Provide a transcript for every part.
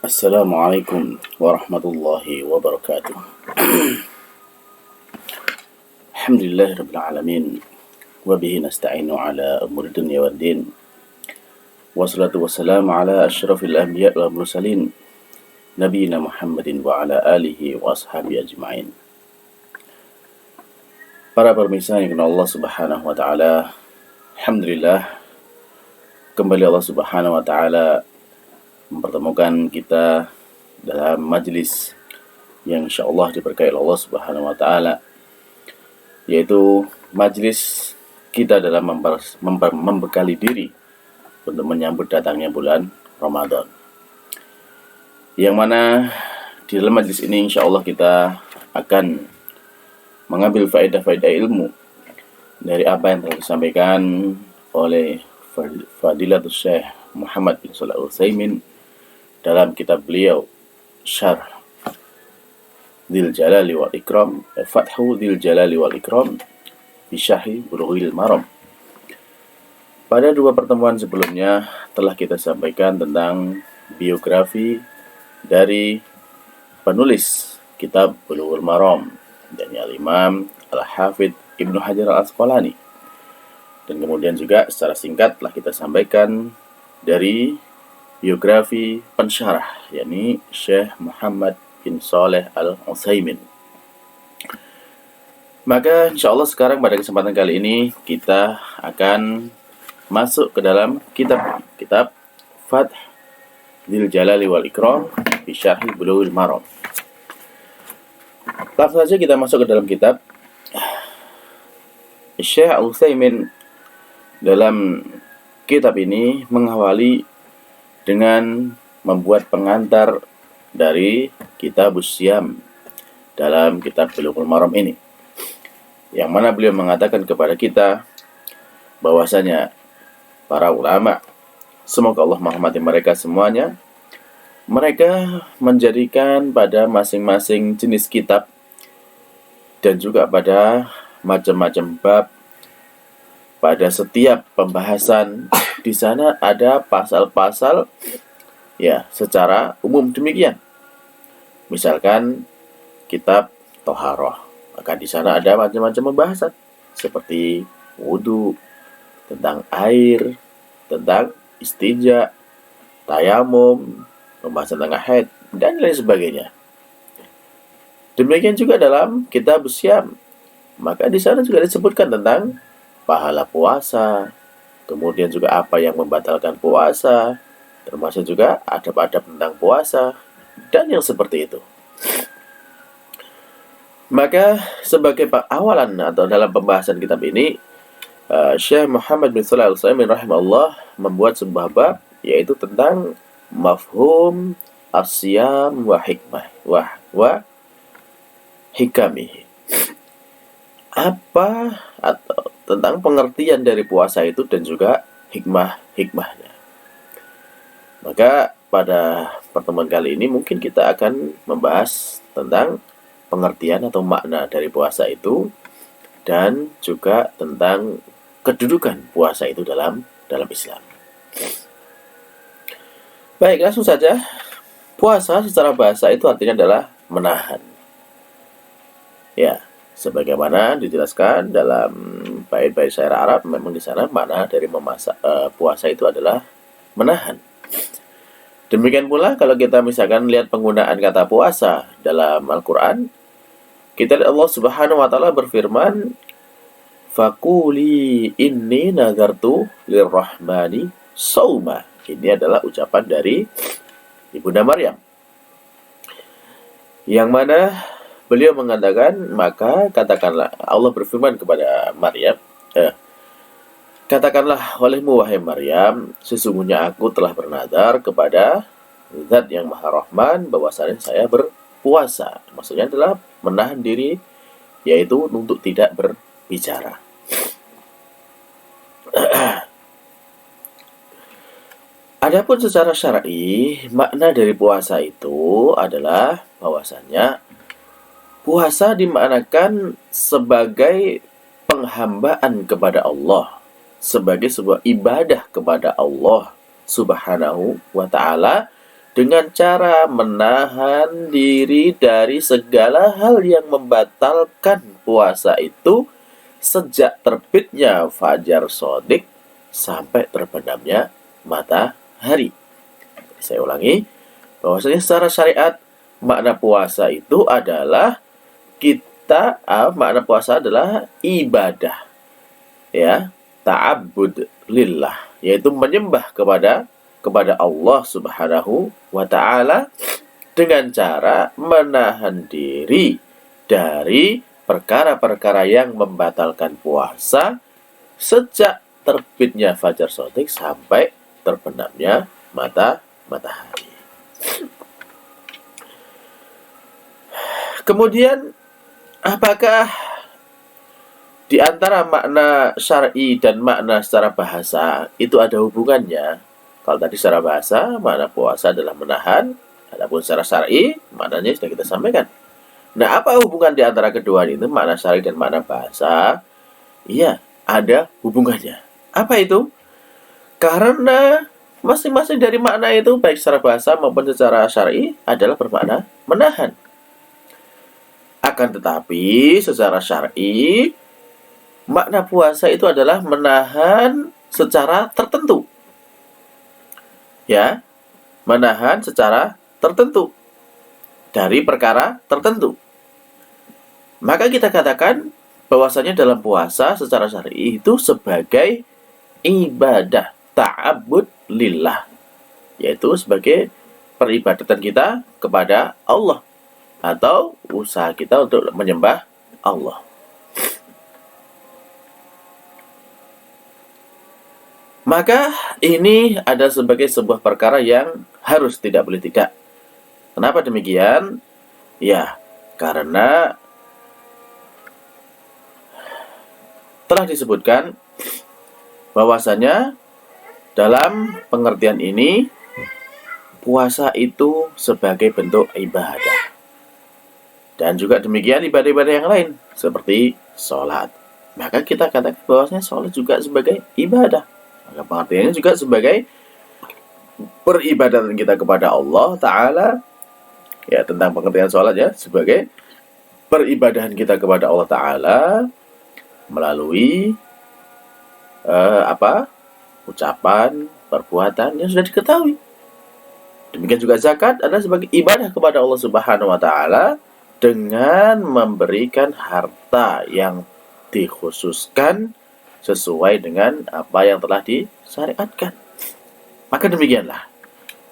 Assalamualaikum warahmatullahi wabarakatuh. Alhamdulillah rabbil alamin wa bihi nasta'inu ala umuri dunya waddin. Wassalatu wassalamu ala asyrafil anbiya wal mursalin nabiyina Muhammadin wa ala alihi wa ashabihi ajma'in. Para pemirsa yang Allah Subhanahu wa taala, alhamdulillah kembali Allah Subhanahu wa taala mempertemukan kita dalam majlis yang insyaallah diberkahi oleh Allah Subhanahu wa taala, yaitu majlis kita dalam membekali diri untuk menyambut datangnya bulan Ramadan. Yang mana di dalam majlis ini insyaallah kita akan mengambil faedah-faedah ilmu dari apa yang telah disampaikan oleh Fadilatul Syekh Muhammad bin Shalih Al-Utsaimin dalam kitab beliau Syarh Dzil Jalali wal Ikram, Fathu Dzil Jalali wal Ikram bi Syarhi Bulughil Maram. Pada dua pertemuan sebelumnya telah kita sampaikan tentang biografi dari penulis kitab Bulughul Maram, yakni Al-Imam Al-Hafidz Ibnu Hajar Al-Asqalani. Dan kemudian juga secara singkat telah kita sampaikan dari biografi pensyarah, yakni Syekh Muhammad bin Shalih Al-Utsaimin. Maka insyaallah sekarang pada kesempatan kali ini kita akan masuk ke dalam kitab Fath Dzil Jalali wal Ikram bi Syarhi Bulughil Maram. Langsung saja kita masuk ke dalam kitab. Syekh Al-Utsaimin dalam kitab ini mengawali dengan membuat pengantar dari kitab Syam dalam kitab Bulughul Maram ini, yang mana beliau mengatakan kepada kita bahwasanya para ulama, semoga Allah merahmati mereka semuanya, mereka menjadikan pada masing-masing jenis kitab dan juga pada macam-macam bab, pada setiap pembahasan di sana ada pasal-pasal ya secara umum demikian. Misalkan kitab Thaharah, maka di sana ada macam-macam pembahasan seperti wudu, tentang air, tentang istinja, tayamum, pembahasan tentang haid dan lain sebagainya. Demikian juga dalam kitab Syam, maka di sana juga disebutkan tentang pahala puasa, kemudian juga apa yang membatalkan puasa, termasuk juga adab-adab tentang puasa, dan yang seperti itu. Maka sebagai awalan atau dalam pembahasan kitab ini, Syekh Muhammad bin Shalih Al-Utsaimin rahimahullah membuat sebuah bab, yaitu tentang mafhum as-siyam wa hikmah wa hikamihi. Apa atau tentang pengertian dari puasa itu dan juga hikmahnya. Maka pada pertemuan kali ini mungkin kita akan membahas tentang pengertian atau makna dari puasa itu dan juga tentang kedudukan puasa itu dalam Islam. Baik, langsung saja. Puasa secara bahasa itu artinya adalah menahan. Ya, sebagaimana dijelaskan dalam bait-bait syair Arab, memang di sana makna dari puasa itu adalah menahan. Demikian pula kalau kita misalkan lihat penggunaan kata puasa dalam Al-Quran, kita lihat Allah Subhanahu wa taala berfirman, "Faquli inni nazartu lirrahmani shauma." Ini adalah ucapan dari Ibunda Maryam, yang mana beliau mengatakan, maka katakanlah, Allah berfirman kepada Maryam, katakanlah olehmu wahai Maryam, sesungguhnya aku telah bernazar kepada Zat yang Maha Rahman bahwasanya saya berpuasa. Maksudnya adalah menahan diri, yaitu untuk tidak berbicara. Adapun secara syar'i, makna dari puasa itu adalah bahwasanya puasa dimaknakan sebagai penghambaan kepada Allah, sebagai sebuah ibadah kepada Allah Subhanahu wa ta'ala dengan cara menahan diri dari segala hal yang membatalkan puasa itu sejak terbitnya fajar shadiq sampai terbenamnya matahari. Saya ulangi, bahwasanya secara syariat makna puasa itu adalah makna puasa adalah ibadah, ya, ta'abbud lillah, yaitu menyembah kepada Allah Subhanahu wa taala dengan cara menahan diri dari perkara-perkara yang membatalkan puasa sejak terbitnya fajar shadiq sampai terbenamnya matahari. Kemudian, apakah di antara makna syar'i dan makna secara bahasa itu ada hubungannya? Kalau tadi secara bahasa, makna puasa adalah menahan, adapun secara syar'i, maknanya sudah kita sampaikan. Nah, apa hubungan di antara kedua itu, makna syar'i dan makna bahasa? Iya, ada hubungannya. Apa itu? Karena masing-masing dari makna itu, baik secara bahasa maupun secara syar'i, adalah bermakna menahan. Akan tetapi, secara syar'i, makna puasa itu adalah menahan secara tertentu. Ya, menahan secara tertentu dari perkara tertentu. Maka kita katakan bahwasanya dalam puasa secara syar'i itu sebagai ibadah ta'abbud lillah, yaitu sebagai peribadatan kita kepada Allah atau usaha kita untuk menyembah Allah. Maka ini ada sebagai sebuah perkara yang harus tidak boleh tidak. Kenapa demikian? Ya, karena telah disebutkan bahwasanya dalam pengertian ini puasa itu sebagai bentuk ibadah. Dan juga demikian ibadah-ibadah yang lain seperti sholat. Maka kita katakan bahwasanya sholat juga sebagai ibadah. Maka pengertiannya juga sebagai peribadatan kita kepada Allah Ta'ala. Ya, tentang pengertian sholat ya, sebagai peribadahan kita kepada Allah Ta'ala melalui ucapan, perbuatan yang sudah diketahui. Demikian juga zakat adalah sebagai ibadah kepada Allah Subhanahu wa taala dengan memberikan harta yang dikhususkan sesuai dengan apa yang telah disyariatkan. Maka demikianlah.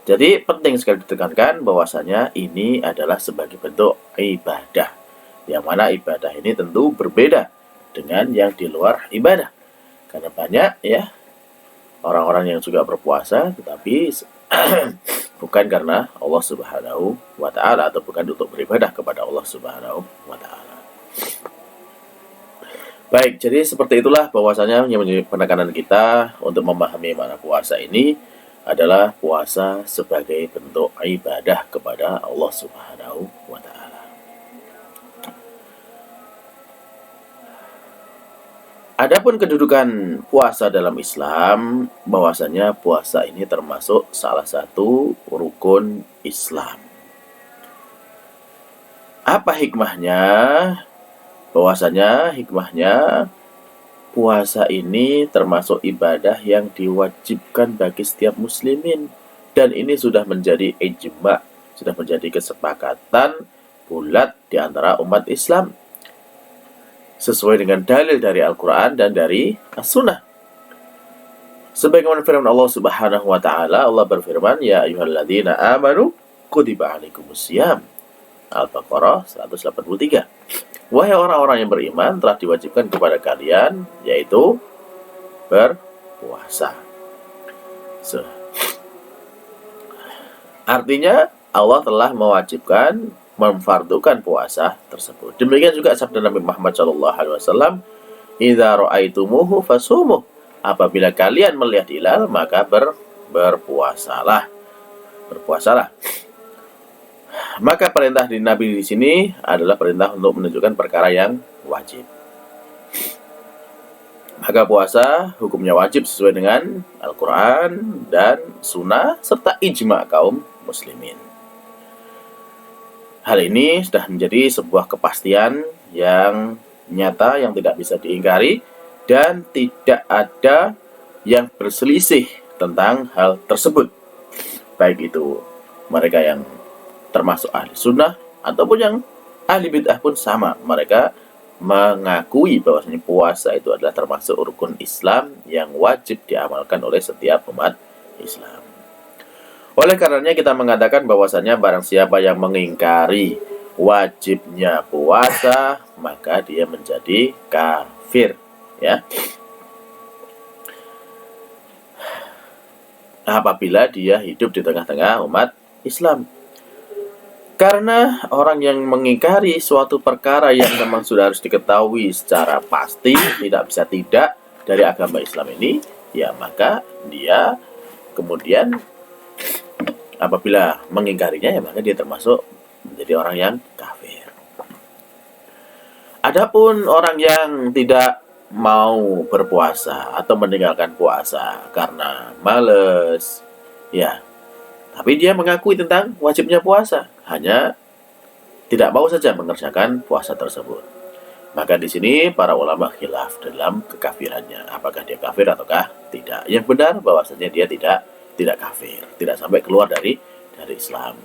Jadi penting sekali ditekankan bahwasanya ini adalah sebagai bentuk ibadah. Yang mana ibadah ini tentu berbeda dengan yang di luar ibadah. Karena banyak ya orang-orang yang juga berpuasa tetapi bukan karena Allah Subhanahu wa taala atau bukan untuk beribadah kepada Allah Subhanahu wa taala. Baik, jadi seperti itulah bahwasanya yang menjadi penekanan kita untuk memahami makna puasa ini adalah puasa sebagai bentuk ibadah kepada Allah Subhanahu wa taala. Adapun kedudukan puasa dalam Islam, bahwasanya puasa ini termasuk salah satu rukun Islam. Apa hikmahnya? Bahwasanya hikmahnya puasa ini termasuk ibadah yang diwajibkan bagi setiap muslimin. Dan ini sudah menjadi ijma', sudah menjadi kesepakatan bulat di antara umat Islam. Sesuai dengan dalil dari Al-Quran dan dari As-Sunnah. Sebagaimana firman Allah Subhanahu wa taala, Allah berfirman, "Ya ayyuhalladzina amanu kutiba alaikumusiyam." Al-Baqarah 183. Wahai orang-orang yang beriman, telah diwajibkan kepada kalian, yaitu berpuasa. Artinya Allah telah mewajibkan, memfardukan puasa tersebut. Demikian juga sabda Nabi Muhammad SAW, "Idza ra'aitumuhu fasumuh." Apabila kalian melihat hilal, maka berpuasalah. Berpuasalah. Maka perintah di Nabi di sini adalah perintah untuk menunjukkan perkara yang wajib. Maka puasa hukumnya wajib sesuai dengan Al-Quran dan Sunnah serta ijma' kaum muslimin. Hal ini sudah menjadi sebuah kepastian yang nyata, yang tidak bisa diingkari, dan tidak ada yang berselisih tentang hal tersebut. Baik itu mereka yang termasuk ahli sunnah ataupun yang ahli bid'ah pun sama. Mereka mengakui bahwasanya puasa itu adalah termasuk rukun Islam yang wajib diamalkan oleh setiap umat Islam. Oleh karenanya kita mengatakan bahwasanya barang siapa yang mengingkari wajibnya puasa, maka dia menjadi kafir, ya. Apabila dia hidup di tengah-tengah umat Islam. Karena orang yang mengingkari suatu perkara yang memang sudah harus diketahui secara pasti, tidak bisa tidak dari agama Islam ini, ya maka dia kemudian apabila mengingkarinya, ya maka dia termasuk menjadi orang yang kafir. Adapun orang yang tidak mau berpuasa atau meninggalkan puasa karena males, ya, tapi dia mengakui tentang wajibnya puasa, hanya tidak mau saja mengerjakan puasa tersebut. Maka di sini para ulama khilaf dalam kekafirannya, apakah dia kafir ataukah tidak. Yang benar bahwasanya dia tidak kafir, tidak sampai keluar dari Islam.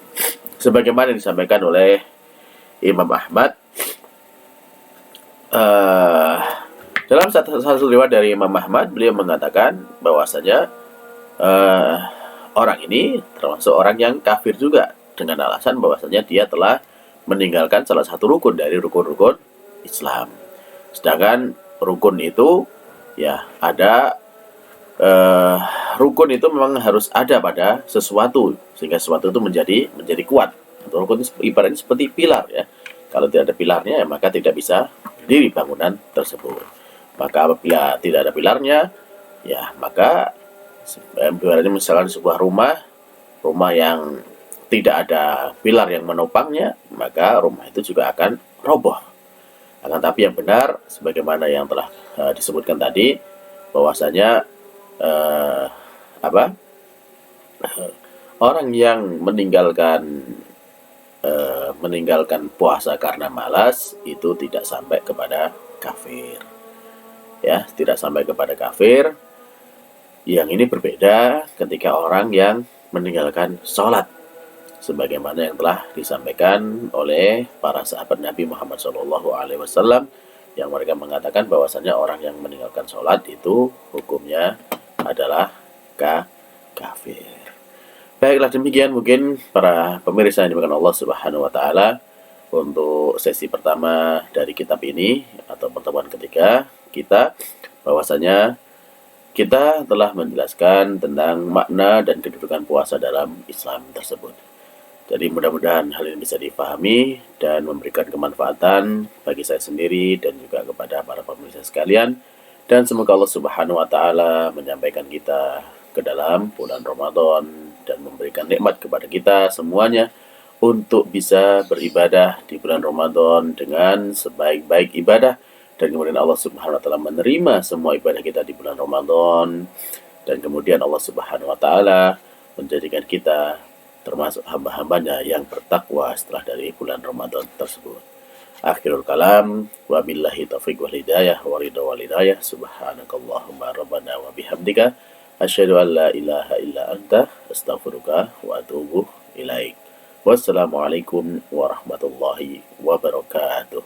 Sebagaimana disampaikan oleh Imam Ahmad dalam satu riwayat dari Imam Ahmad, beliau mengatakan bahwasanya orang ini termasuk orang yang kafir juga, dengan alasan bahwasanya dia telah meninggalkan salah satu rukun dari rukun-rukun Islam. Sedangkan rukun itu, ya, ada rukun itu memang harus ada pada sesuatu sehingga sesuatu itu menjadi kuat. Atau rukun itu ibaratnya seperti pilar, ya. Kalau tidak ada pilarnya, ya maka tidak bisa berdiri bangunan tersebut. Maka apabila tidak ada pilarnya, ya maka ibaratnya misalkan sebuah rumah yang tidak ada pilar yang menopangnya, maka rumah itu juga akan roboh. Akan tapi yang benar sebagaimana yang telah disebutkan tadi, bahwasanya orang yang meninggalkan puasa karena malas itu tidak sampai kepada kafir, ya, tidak sampai kepada kafir. Yang ini berbeda ketika orang yang meninggalkan sholat, sebagaimana yang telah disampaikan oleh para sahabat Nabi Muhammad SAW, yang mereka mengatakan bahwasanya orang yang meninggalkan sholat itu hukumnya adalah kafir. Baiklah, demikian mungkin para pemirsa yang dimuliakan Allah Subhanahu wa taala untuk sesi pertama dari kitab ini atau pertemuan ketiga kita, bahwasanya kita telah menjelaskan tentang makna dan kedudukan puasa dalam Islam tersebut. Jadi mudah-mudahan hal ini bisa dipahami dan memberikan kemanfaatan bagi saya sendiri dan juga kepada para pemirsa sekalian. Dan semoga Allah Subhanahu wa taala menyampaikan kita ke dalam bulan Ramadan dan memberikan nikmat kepada kita semuanya untuk bisa beribadah di bulan Ramadan dengan sebaik-baik ibadah, dan kemudian Allah Subhanahu wa taala menerima semua ibadah kita di bulan Ramadan, dan kemudian Allah Subhanahu wa taala menjadikan kita termasuk hamba-hambanya yang bertakwa setelah dari bulan Ramadan tersebut. Akhirul kalam, wabillahi taufiq wal hidayah wa ridha wal hidayah. Subhanakallahumma rabbana wa bihamdika asyhadu an la ilaha illa anta astaghfiruka wa atubu ilaik. Wassalamualaikum warahmatullahi wabarakatuh.